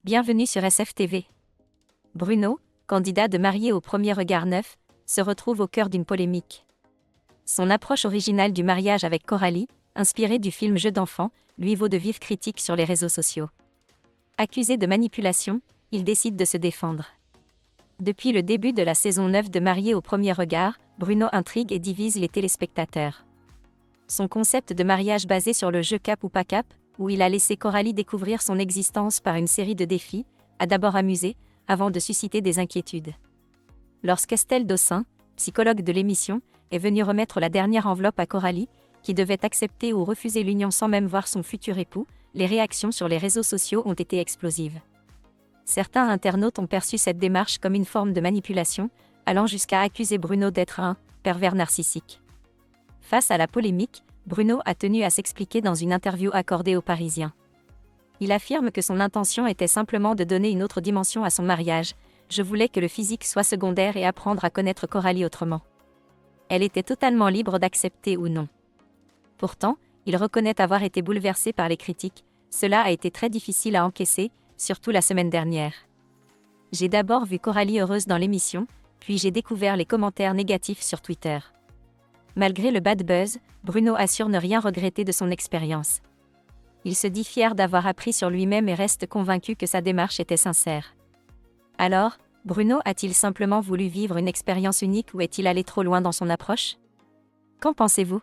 Bienvenue sur SFTV. Bruno, candidat de marié au premier regard neuf, se retrouve au cœur d'une polémique. Son approche originale du mariage avec Coralie, inspirée du film Jeux d'enfants, lui vaut de vives critiques sur les réseaux sociaux. Accusé de manipulation, il décide de se défendre. Depuis le début de la saison 9 de Marié au premier regard, Bruno intrigue et divise les téléspectateurs. Son concept de mariage basé sur le jeu Cap ou pas Cap, où il a laissé Coralie découvrir son existence par une série de défis, a d'abord amusé, avant de susciter des inquiétudes. Lorsqu'Estelle Dossin, psychologue de l'émission, est venue remettre la dernière enveloppe à Coralie, qui devait accepter ou refuser l'union sans même voir son futur époux, les réactions sur les réseaux sociaux ont été explosives. Certains internautes ont perçu cette démarche comme une forme de manipulation, allant jusqu'à accuser Bruno d'être un « pervers narcissique ». Face à la polémique, Bruno a tenu à s'expliquer dans une interview accordée aux Parisiens. Il affirme que son intention était simplement de donner une autre dimension à son mariage. « Je voulais que le physique soit secondaire et apprendre à connaître Coralie autrement. Elle était totalement libre d'accepter ou non. » Pourtant, il reconnaît avoir été bouleversé par les critiques. Cela a été très difficile à encaisser, surtout la semaine dernière. J'ai d'abord vu Coralie heureuse dans l'émission, puis j'ai découvert les commentaires négatifs sur Twitter. Malgré le bad buzz, Bruno assure ne rien regretter de son expérience. Il se dit fier d'avoir appris sur lui-même et reste convaincu que sa démarche était sincère. Alors, Bruno a-t-il simplement voulu vivre une expérience unique ou est-il allé trop loin dans son approche ? Qu'en pensez-vous ?